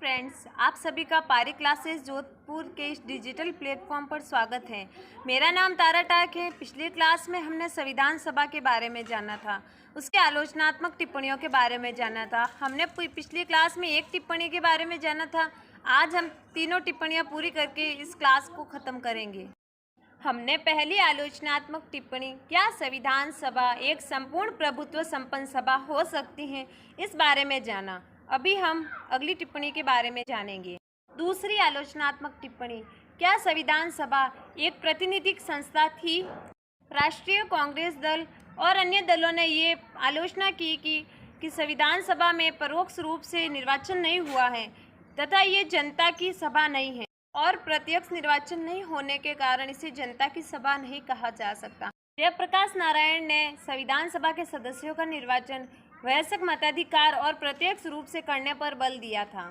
Friends, आप सभी का पारी क्लासेस जोधपुर के इस डिजिटल प्लेटफॉर्म पर स्वागत है। मेरा नाम तारा टाक है। पिछली क्लास में हमने संविधान सभा के बारे में जाना था, उसके आलोचनात्मक टिप्पणियों के बारे में जाना था। हमने पिछली क्लास में एक टिप्पणी के बारे में जाना था। आज हम तीनों टिप्पणियां पूरी करके इस क्लास को ख़त्म करेंगे। हमने पहली आलोचनात्मक टिप्पणी, क्या संविधान सभा एक संपूर्ण प्रभुत्व संपन्न सभा हो सकती है, इस बारे में जाना। अभी हम अगली टिप्पणी के बारे में जानेंगे। दूसरी आलोचनात्मक टिप्पणी, क्या संविधान सभा एक प्रातिनिधिक संस्था थी। राष्ट्रीय कांग्रेस दल और अन्य दलों ने ये आलोचना की कि संविधान सभा में परोक्ष रूप से निर्वाचन नहीं हुआ है तथा ये जनता की सभा नहीं है और प्रत्यक्ष निर्वाचन नहीं होने के कारण इसे जनता की सभा नहीं कहा जा सकता। जयप्रकाश नारायण ने संविधान सभा के सदस्यों का निर्वाचन वयस्क मताधिकार और प्रत्यक्ष रूप से करने पर बल दिया था।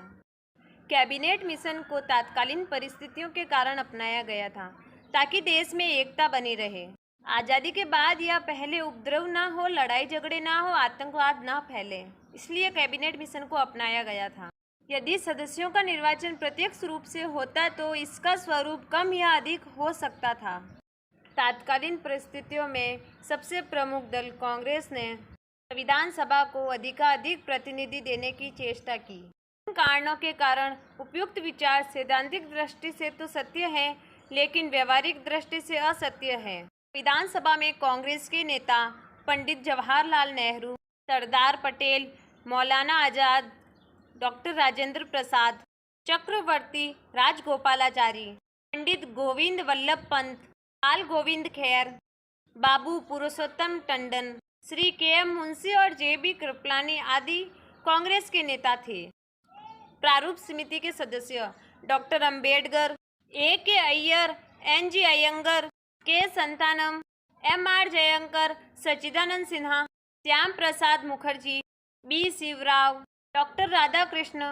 कैबिनेट मिशन को तात्कालीन परिस्थितियों के कारण अपनाया गया था ताकि देश में एकता बनी रहे। आज़ादी के बाद या पहले उपद्रव ना हो, लड़ाई झगड़े ना हो, आतंकवाद ना फैले, इसलिए कैबिनेट मिशन को अपनाया गया था। यदि सदस्यों का निर्वाचन प्रत्यक्ष रूप से होता तो इसका स्वरूप कम या अधिक हो सकता था। तात्कालीन परिस्थितियों में सबसे प्रमुख दल कांग्रेस ने संविधान सभा को अधिकाधिक प्रतिनिधि देने की चेष्टा की। इन कारणों के कारण उपयुक्त विचार सैद्धांतिक दृष्टि से तो सत्य है, लेकिन व्यवहारिक दृष्टि से असत्य है। संविधान सभा में कांग्रेस के नेता पंडित जवाहरलाल नेहरू, सरदार पटेल, मौलाना आजाद, डॉक्टर राजेंद्र प्रसाद, चक्रवर्ती राजगोपालाचारी, पंडित गोविंद वल्लभ पंत, लाल गोविंद खेर, बाबू पुरुषोत्तम टंडन, श्री के.एम. मुंशी और जे.बी. कृपलानी आदि कांग्रेस के नेता थे। प्रारूप समिति के सदस्य doctor Ambedkar, A K. Iyer, N G. Iyengar, K. Santhanam, M R. Jayakar, Sachchidanand Sinha, Shyam Prasad Mukherjee, B. Shivrao, doctor Radhakrishna,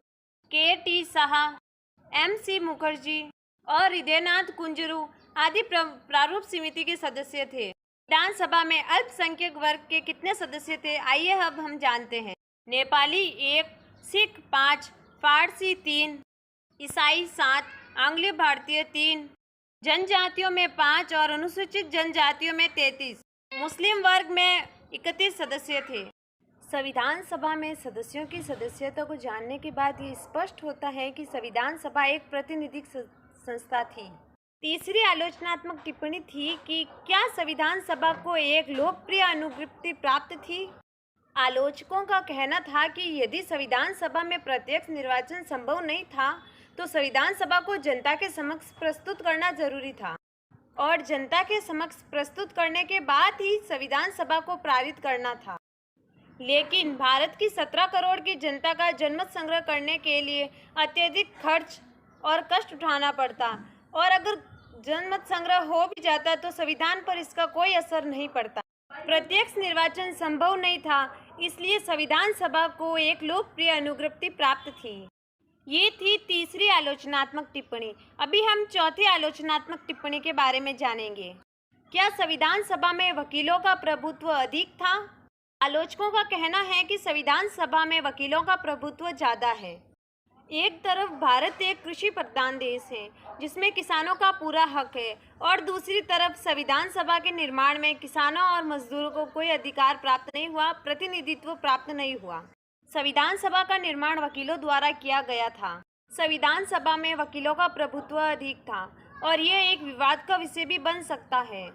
K T. Saha, M C. Mukherjee और हृदयनाथ कुंजरू आदि प्रारूप समिति के सदस्य थे। विधानसभा में अल्पसंख्यक वर्ग के कितने सदस्य थे, आइए अब हम जानते हैं। नेपाली 1, सिख 5, फारसी 3, ईसाई 7, आंग्ल भारतीय 3, जनजातियों में 5 और अनुसूचित जनजातियों में 33, मुस्लिम वर्ग में 31 सदस्य थे। संविधान सभा में सदस्यों की सदस्यता को जानने के बाद ये स्पष्ट होता है कि संविधान सभा एक प्रातिनिधिक संस्था थी। तीसरी आलोचनात्मक टिप्पणी थी कि क्या संविधान सभा को एक लोकप्रिय अनुवृत्ति प्राप्त थी। आलोचकों का कहना था कि यदि संविधान सभा में प्रत्यक्ष निर्वाचन संभव नहीं था तो संविधान सभा को जनता के समक्ष प्रस्तुत करना जरूरी था और जनता के समक्ष प्रस्तुत करने के बाद ही संविधान सभा को पारित करना था। लेकिन भारत की 17 करोड़ की जनता का जनमत संग्रह करने के लिए अत्यधिक खर्च और कष्ट उठाना पड़ता और अगर जनमत संग्रह हो भी जाता तो संविधान पर इसका कोई असर नहीं पड़ता। प्रत्यक्ष निर्वाचन संभव नहीं था, इसलिए संविधान सभा को एक लोकप्रिय अनुवृत्ति प्राप्त थी। ये थी तीसरी आलोचनात्मक टिप्पणी। अभी हम चौथी आलोचनात्मक टिप्पणी के बारे में जानेंगे। क्या संविधान सभा में वकीलों का प्रभुत्व अधिक था। आलोचकों का कहना है कि संविधान सभा में वकीलों का प्रभुत्व ज़्यादा है। एक तरफ भारत एक कृषि प्रधान देश है जिसमें किसानों का पूरा हक है और दूसरी तरफ संविधान सभा के निर्माण में किसानों और मजदूरों को कोई अधिकार प्राप्त नहीं हुआ, प्रतिनिधित्व प्राप्त नहीं हुआ। संविधान सभा का निर्माण वकीलों द्वारा किया गया था। संविधान सभा में वकीलों का प्रभुत्व अधिक था और यह एक विवाद का विषय भी बन सकता है।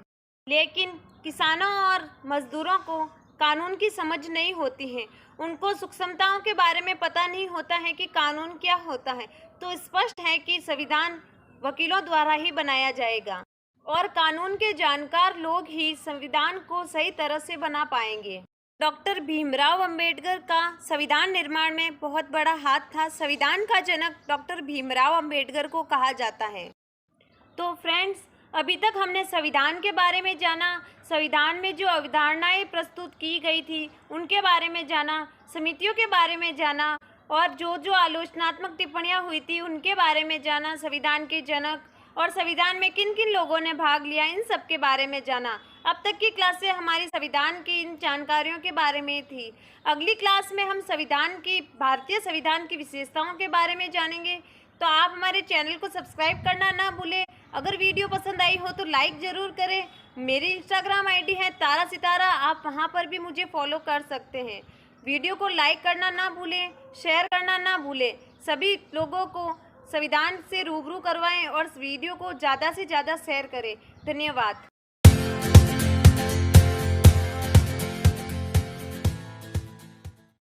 लेकिन किसानों और मजदूरों को कानून की समझ नहीं होती है, उनको सूक्ष्मताओं के बारे में पता नहीं होता है कि कानून क्या होता है, तो स्पष्ट है कि संविधान वकीलों द्वारा ही बनाया जाएगा और कानून के जानकार लोग ही संविधान को सही तरह से बना पाएंगे। डॉक्टर भीमराव अंबेडकर का संविधान निर्माण में बहुत बड़ा हाथ था। संविधान का जनक डॉक्टर भीमराव अंबेडकर को कहा जाता है। तो फ्रेंड्स, अभी तक हमने संविधान के बारे में जाना, संविधान में जो अवधारणाएं प्रस्तुत की गई थी उनके बारे में जाना, समितियों के बारे में जाना और जो जो आलोचनात्मक टिप्पणियां हुई थी उनके बारे में जाना, संविधान के जनक और संविधान में किन किन लोगों ने भाग लिया, इन सब के बारे में जाना। अब तक की क्लासें हमारी संविधान की इन जानकारियों के बारे में थी। अगली क्लास में हम भारतीय संविधान की विशेषताओं के बारे में जानेंगे। तो आप हमारे चैनल को सब्सक्राइब करना ना भूलें। अगर वीडियो पसंद आई हो तो लाइक ज़रूर करें। मेरी इंस्टाग्राम आईडी है तारा सितारा, आप वहाँ पर भी मुझे फॉलो कर सकते हैं। वीडियो को लाइक करना ना भूलें, शेयर करना ना भूलें। सभी लोगों को संविधान से रूबरू करवाएं और इस वीडियो को ज़्यादा से ज़्यादा शेयर करें। धन्यवाद।